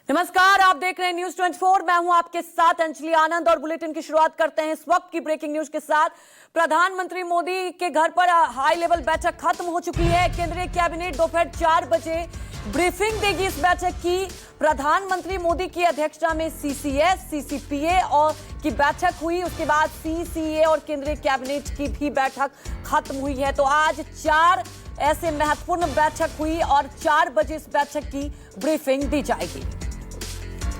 नमस्कार, आप देख रहे हैं न्यूज 24। मैं हूं आपके साथ अंजलि आनंद और बुलेटिन की शुरुआत करते हैं इस वक्त की ब्रेकिंग न्यूज के साथ। प्रधानमंत्री मोदी के घर पर हाई लेवल बैठक खत्म हो चुकी है। केंद्रीय कैबिनेट दोपहर 4 बजे ब्रीफिंग देगी इस बैठक की। प्रधानमंत्री मोदी की अध्यक्षता में सीसीएस, सीसीपीए और की बैठक हुई। उसके बाद सीसीए और केंद्रीय कैबिनेट की भी बैठक खत्म हुई है। तो आज 4 ऐसे महत्वपूर्ण बैठक हुई और 4 बजे इस बैठक की ब्रीफिंग दी जाएगी।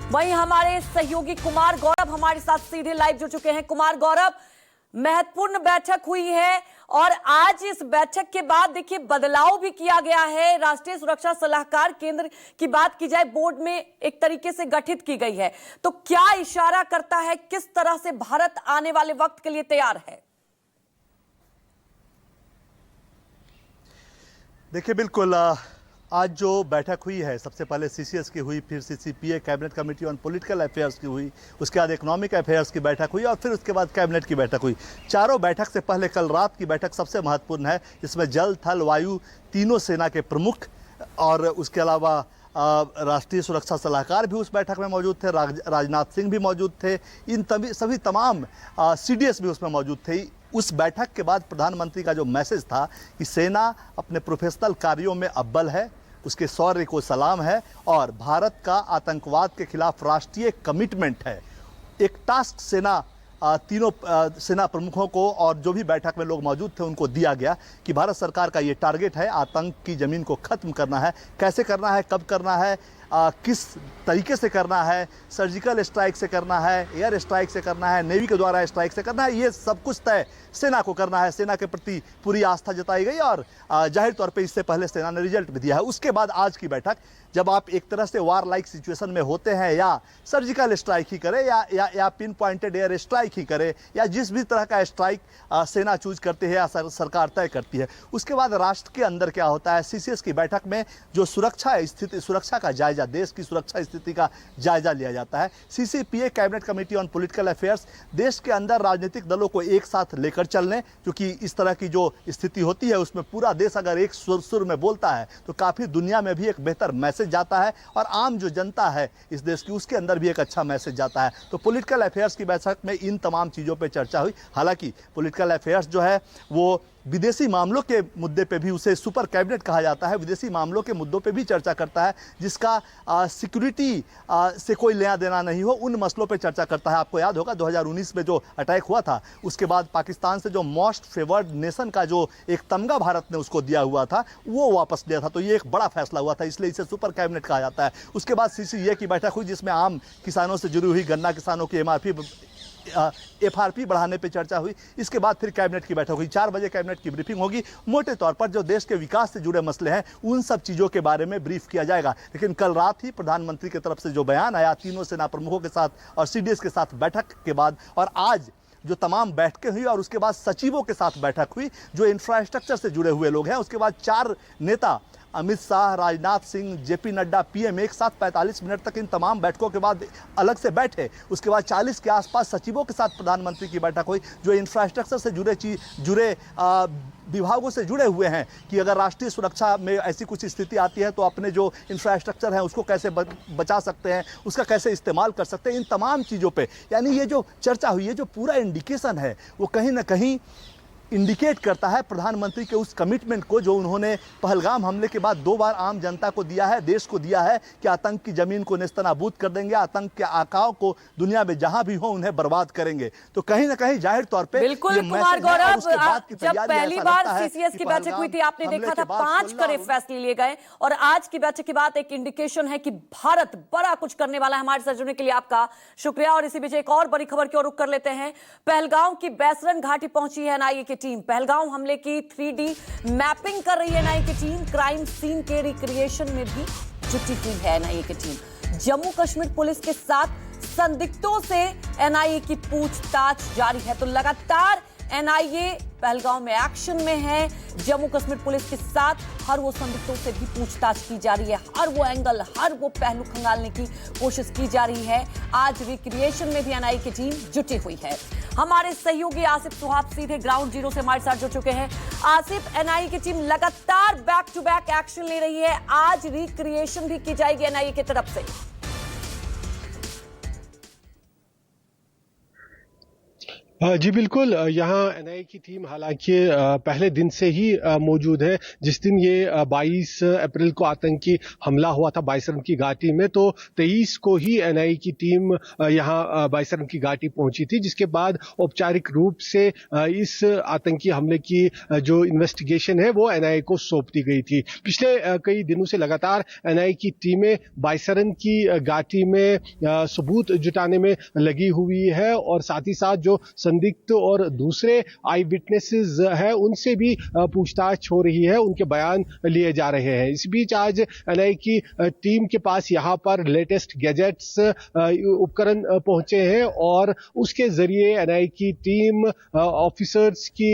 वहीं हमारे सहयोगी कुमार गौरव हमारे साथ सीधे लाइव जुड़ चुके हैं। कुमार गौरव, महत्वपूर्ण बैठक हुई है और आज इस बैठक के बाद देखिए बदलाव भी किया गया है। राष्ट्रीय सुरक्षा सलाहकार केंद्र की बात की जाए, बोर्ड में एक तरीके से गठित की गई है। तो क्या इशारा करता है, किस तरह से भारत आने वाले वक्त के लिए तैयार है? देखिए, बिल्कुल आज जो बैठक हुई है, सबसे पहले सीसीएस की हुई, फिर CCPA cabinet committee on political affairs की हुई, उसके बाद इकोनॉमिक अफेयर्स की बैठक हुई और फिर उसके बाद कैबिनेट की बैठक हुई। चारों बैठक से पहले कल रात की बैठक सबसे महत्वपूर्ण है, जिसमें जल, थल, वायु तीनों सेना के प्रमुख और उसके अलावा राष्ट्रीय सुरक्षा सलाहकार भी उस बैठक में मौजूद थे, राजनाथ सिंह भी मौजूद थे, इन सभी तमाम सीडीएस भी उसमें मौजूद थे। उस बैठक के बाद प्रधानमंत्री का जो मैसेज था कि सेना अपने प्रोफेशनल कार्यों में अव्वल है, उसके शौर्य को सलाम है और भारत का आतंकवाद के खिलाफ राष्ट्रीय कमिटमेंट है। एक टास्क सेना तीनों सेना प्रमुखों को और जो भी बैठक में लोग मौजूद थे उनको दिया गया कि भारत सरकार का ये टारगेट है, आतंक की ज़मीन को ख़त्म करना है। कैसे करना है, कब करना है, किस तरीके से करना है, सर्जिकल स्ट्राइक से करना है, एयर स्ट्राइक से करना है, नेवी के द्वारा स्ट्राइक से करना है, ये सब कुछ तय सेना को करना है। सेना के प्रति पूरी आस्था जताई गई और जाहिर तौर पे इससे पहले सेना ने रिजल्ट भी दिया है। उसके बाद आज की बैठक, जब आप एक तरह से वार लाइक सिचुएशन में होते हैं, या सर्जिकल स्ट्राइक ही करे या पिन पॉइंटेड एयर स्ट्राइक ही करे, या जिस भी तरह का स्ट्राइक सेना चूज करती है या सरकार तय करती है, उसके बाद राष्ट्र के अंदर क्या होता है। सीसीएस की बैठक में जो सुरक्षा का जायजा, देश की सुरक्षा स्थिति का जायजा लिया जाता है। CCPA cabinet committee on political affairs देश के अंदर राजनीतिक दलों को एक साथ लेकर चलने, क्योंकि इस तरह की जो स्थिति होती है उसमें पूरा देश अगर एक सुर में बोलता है तो काफी दुनिया में भी एक बेहतर मैसेज जाता है और आम जो जनता है इस देश की, उसके अंदर भी एक अच्छा मैसेज जाता है। तो पॉलिटिकल अफेयर्स की बैठक में इन तमाम चीज़ों पर चर्चा हुई। हालांकि पॉलिटिकल अफेयर्स जो है वो विदेशी मामलों के मुद्दे पे भी, उसे सुपर कैबिनेट कहा जाता है, विदेशी मामलों के मुद्दों पे भी चर्चा करता है, जिसका सिक्योरिटी से कोई लेना देना नहीं हो, उन मसलों पे चर्चा करता है। आपको याद होगा 2019 में जो अटैक हुआ था, उसके बाद पाकिस्तान से जो मोस्ट फेवर्ड नेशन का जो एक तमगा भारत ने उसको दिया हुआ था, वो वापस लिया था। तो ये एक बड़ा फैसला हुआ था, इसलिए इसे सुपर कैबिनेट कहा जाता है। उसके बाद सीसीए की बैठक हुई, जिसमें आम किसानों से जुड़ी हुई, गन्ना किसानों की एफआरपी बढ़ाने पे चर्चा हुई। इसके बाद फिर कैबिनेट की बैठक हुई। 4 बजे कैबिनेट की ब्रीफिंग होगी। मोटे तौर पर जो देश के विकास से जुड़े मसले हैं उन सब चीज़ों के बारे में ब्रीफ किया जाएगा। लेकिन कल रात ही प्रधानमंत्री की तरफ से जो बयान आया, तीनों सेना प्रमुखों के साथ और सीडीएस के साथ बैठक के बाद, और आज जो तमाम बैठकें हुई और उसके बाद सचिवों के साथ बैठक हुई जो इंफ्रास्ट्रक्चर से जुड़े हुए लोग हैं, उसके बाद 4 नेता अमित शाह, राजनाथ सिंह, जेपी नड्डा, पीएम एक साथ 45 मिनट तक इन तमाम बैठकों के बाद अलग से बैठे। उसके बाद 40 के आसपास सचिवों के साथ प्रधानमंत्री की बैठक हुई जो इंफ्रास्ट्रक्चर से जुड़े विभागों से जुड़े हुए हैं कि अगर राष्ट्रीय सुरक्षा में ऐसी कुछ स्थिति आती है तो अपने जो इंफ्रास्ट्रक्चर है उसको कैसे बचा सकते हैं, उसका कैसे इस्तेमाल कर सकते हैं, इन तमाम चीज़ों पे। यानी ये जो चर्चा हुई है, जो पूरा इंडिकेशन है, वो कहीं ना कहीं इंडिकेट करता है प्रधानमंत्री के उस कमिटमेंट को जो उन्होंने पहलगाम हमले के बाद 2 बार आम जनता को दिया है, देश को दिया है कि आतंक की जमीन को नेस्तनाबूद कर देंगे, आतंक के आकाओं को दुनिया में जहां भी हो उन्हें बर्बाद करेंगे। तो कहीं ना कहीं जाहिर तौर पे बिल्कुल कुमार गौरव, जब पहली बार सीसीएस की बैठक हुई थी आपने देखा था 5 कड़े फैसले लिए गए और आज की बैठक के बाद एक इंडिकेशन है कि भारत बड़ा कुछ करने वाला है। हमारे साथ जुड़ने के लिए आपका शुक्रिया। और इसी बीच एक और बड़ी खबर की ओर रुख कर लेते हैं। पहलगाम की बैसरन घाटी पहुंची है एनआईए की टीम। पहलगाम हमले की 3D मैपिंग कर रही है एनआईए की टीम। क्राइम सीन के रिक्रिएशन में भी जुटी हुई है एनआईए की टीम। जम्मू कश्मीर पुलिस के साथ संदिग्धों से एनआईए की पूछताछ जारी है। तो लगातार एनआईए पहलगाम में एक्शन में है। जम्मू कश्मीर पुलिस के साथ हर वो संदिग्धों से भी पूछताछ की जा रही है, हर वो एंगल, हर वो पहलू खंगालने की कोशिश की जा रही है। आज रिक्रिएशन में भी एनआईए की टीम जुटी हुई है। हमारे सहयोगी आसिफ सुहाब सीधे ग्राउंड जीरो से हमारे साथ जुड़ चुके हैं। आसिफ, एनआईए की टीम लगातार बैक टू बैक एक्शन ले रही है, आज रिक्रिएशन भी की जाएगी एनआईए की तरफ से। जी बिल्कुल। यहाँ एनआईए की टीम हालांकि पहले दिन से ही मौजूद है। जिस दिन ये 22 अप्रैल को आतंकी हमला हुआ था बाईसरन की घाटी में, तो 23 को ही एनआईए की टीम यहाँ बाईसरन की घाटी पहुंची थी, जिसके बाद औपचारिक रूप से इस आतंकी हमले की जो इन्वेस्टिगेशन है वो एनआईए को सौंप दी गई थी। पिछले कई दिनों से लगातार एनआईए की टीमें बाईसरन की घाटी में सबूत जुटाने में लगी हुई है और साथ ही साथ जो संदिग्ध और दूसरे आई विटनेसेस है उनसे भी पूछताछ हो रही है, उनके बयान लिए जा रहे हैं। इस बीच आज एनआईए की टीम के पास यहाँ पर लेटेस्ट गैजेट्स उपकरण पहुंचे हैं और उसके जरिए एनआईए की टीम ऑफिसर्स की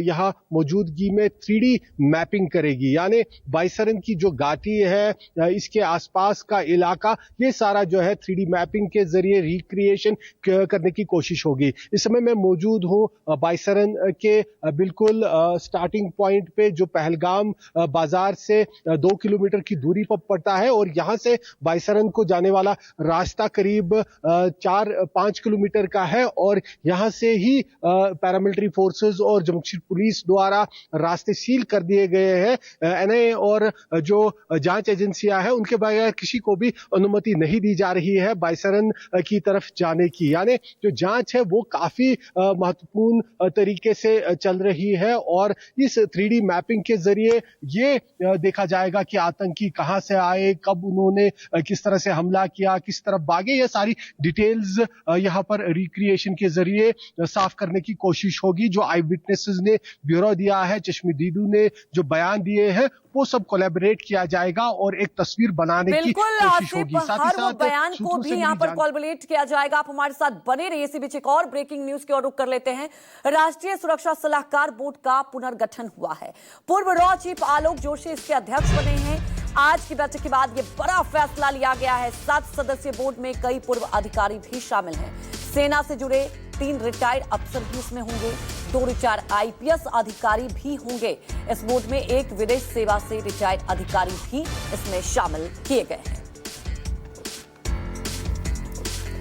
यहाँ मौजूदगी में 3D मैपिंग करेगी। यानी बाईसरन की जो घाटी है, इसके आसपास का इलाका, ये सारा जो है 3D मैपिंग के जरिए रिक्रिएशन करने की कोशिश होगी। इस समय मैं मौजूद हूं बाईसरन के बिल्कुल स्टार्टिंग पॉइंट पे, जो पहलगाम बाजार से 2 किलोमीटर की दूरी पर पड़ता है और यहां से बाईसरन को जाने वाला रास्ता करीब 4-5 किलोमीटर का है और यहां से ही पैरामिलिट्री फोर्सेस और जम्मू कश्मीर पुलिस द्वारा रास्ते सील कर दिए गए हैं। एनआईए और जो जांच एजेंसियां हैं उनके बगैर किसी को भी अनुमति नहीं दी जा रही है बाईसरन की तरफ जाने की। यानी जो जांच है वो काफी महत्वपूर्ण तरीके से चल रही है और इस 3D मैपिंग के जरिए ये देखा जाएगा कि आतंकी कहां से आए, कब उन्होंने किस तरह से हमला किया, किस तरफ भागे, ये सारी डिटेल्स यहां पर रिक्रिएशन के जरिए साफ करने की कोशिश होगी। जो आई विटनेसेस ने ब्यूरो दिया है, चश्मदीदों ने जो बयान दिए हैं, वो सब कोलैबोरेट किया जाएगा और एक तस्वीर बनाने की कोशिश होगी। साथ ही साथ बयान को भी यहाँ पर कोलैबोरेट किया जाएगा। आप हमारे साथ बने रहिए। इसी बीच एक और ब्रेकिंग न्यूज की ओर रुख कर लेते हैं। राष्ट्रीय सुरक्षा सलाहकार बोर्ड का पुनर्गठन हुआ है। पूर्व रॉ चीफ आलोक जोशी इसके अध्यक्ष बने हैं। आज की बैठक के बाद ये बड़ा फैसला लिया गया है। 7 सदस्यीय बोर्ड में कई पूर्व अधिकारी भी शामिल हैं। सेना से जुड़े 3 रिटायर्ड अफसर भी इसमें होंगे। 2 रिटायर्ड आईपीएस अधिकारी भी होंगे। इस बोर्ड में 1 विदेश सेवा से रिटायर्ड अधिकारी भी इसमें शामिल किए गए हैं।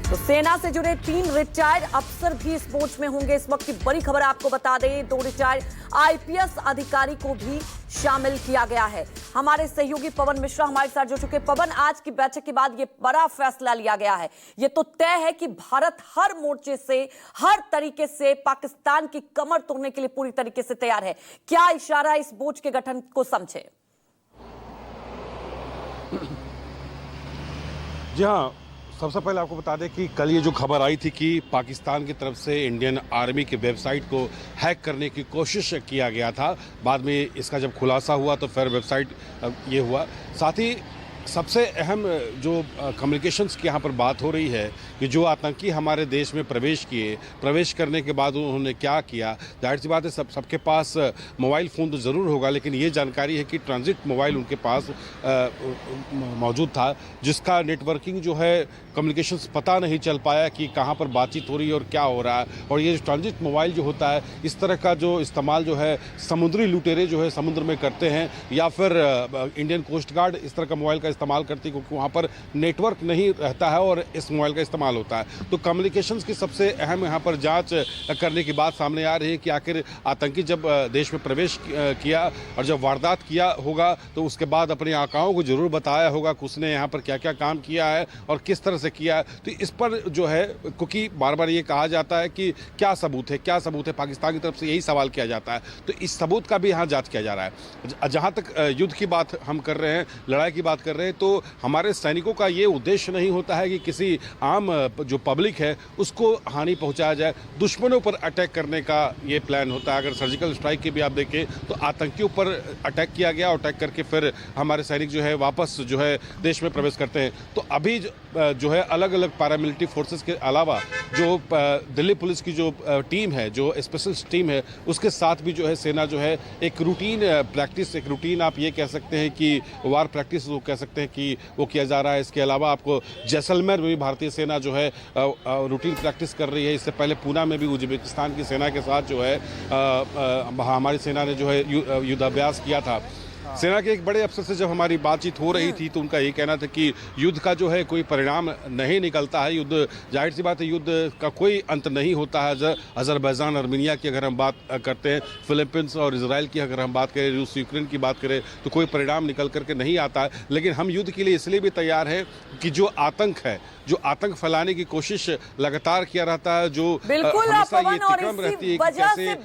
तो सेना से जुड़े 3 रिटायर्ड अफसर भी इस बोर्ड में होंगे। इस वक्त की बड़ी खबर आपको बता दें, 2 रिटायर्ड आईपीएस अधिकारी को भी शामिल किया गया है। हमारे सहयोगी पवन मिश्रा हमारे साथ जुड़ चुके। पवन, आज की बैठक के बाद ये बड़ा फैसला लिया गया है। ये तो तय है कि भारत हर मोर्चे से, हर तरीके से पाकिस्तान की कमर तोड़ने के लिए पूरी तरीके से तैयार है। क्या इशारा इस बोर्ड के गठन को समझे? जी हाँ, सबसे पहले आपको बता दें कि कल ये जो खबर आई थी कि पाकिस्तान की तरफ से इंडियन आर्मी की वेबसाइट को हैक करने की कोशिश किया गया था। बाद में इसका जब खुलासा हुआ तो फिर वेबसाइट ये हुआ। साथ ही सबसे अहम जो कम्युनिकेशंस की यहाँ पर बात हो रही है कि जो आतंकी हमारे देश में प्रवेश करने के बाद उन्होंने क्या किया। जाहिर सी बात है सबके पास मोबाइल फ़ोन तो ज़रूर होगा, लेकिन ये जानकारी है कि ट्रांजिट मोबाइल उनके पास मौजूद था, जिसका नेटवर्किंग जो है कम्युनिकेशंस पता नहीं चल पाया कि कहाँ पर बातचीत हो रही है और क्या हो रहा है। और ये जो ट्रांजिट मोबाइल जो होता है, इस तरह का जो इस्तेमाल जो है समुद्री लुटेरे जो है समुद्र में करते हैं, या फिर इंडियन कोस्ट गार्ड इस तरह का मोबाइल का इस्तेमाल करती है, क्योंकि वहाँ पर नेटवर्क नहीं रहता है और इस मोबाइल का इस्तेमाल होता है। तो कम्युनिकेशंस की सबसे अहम यहाँ पर जांच करने की बात सामने आ रही है कि आखिर आतंकी जब देश में प्रवेश किया और जब वारदात किया होगा तो उसके बाद अपने आकाओं को जरूर बताया होगा कि उसने यहाँ पर क्या क्या काम किया है और किस तरह से किया है। तो इस पर जो है, क्योंकि बार बार ये कहा जाता है कि क्या सबूत है, पाकिस्तान की तरफ से यही सवाल किया जाता है, तो इस सबूत का भी यहाँ जाँच किया जा रहा है। जहाँ तक युद्ध की बात हम कर रहे हैं, लड़ाई की बात कर रहे हैं, तो हमारे सैनिकों का ये उद्देश्य नहीं होता है कि किसी आम जो पब्लिक है उसको हानि पहुंचाया जाए। दुश्मनों पर अटैक करने का ये प्लान होता है। अगर सर्जिकल स्ट्राइक की भी आप देखें तो आतंकियों पर अटैक किया गया और अटैक करके फिर हमारे सैनिक जो है वापस जो है देश में प्रवेश करते हैं। तो अभी जो है अलग अलग पैरामिलिट्री फोर्सेस के अलावा जो दिल्ली पुलिस की जो टीम है, जो स्पेशल टीम है, उसके साथ भी जो है सेना जो है एक रूटीन प्रैक्टिस, एक रूटीन आप ये कह सकते हैं कि वार प्रैक्टिस वो कह सकते हैं कि वो किया जा रहा है। इसके अलावा आपको जैसलमेर में भी भारतीय सेना जो है रूटीन प्रैक्टिस कर रही है। इससे पहले पूना में भी उज्बेकिस्तान की सेना के साथ जो है हमारी सेना ने जो है युद्धाभ्यास किया था। सेना के एक बड़े अफसर से जब हमारी बातचीत हो रही थी तो उनका ये कहना था कि युद्ध का जो है कोई परिणाम नहीं निकलता है। युद्ध, जाहिर सी बात है, युद्ध का कोई अंत नहीं होता है। अजरबैजान, आर्मीनिया की अगर हम बात करते हैं, फिलीपींस और इसराइल की अगर हम बात करें, रूस यूक्रेन की बात करें, तो कोई परिणाम निकल करके नहीं आता है। लेकिन हम युद्ध के लिए इसलिए भी तैयार हैं कि जो आतंक है, जो आतंक फैलाने की कोशिश लगातार किया रहता है, जो बिल्कुल हमेशा ये पवन, और तिक्रम रहती है इसी कि वजह कैसे से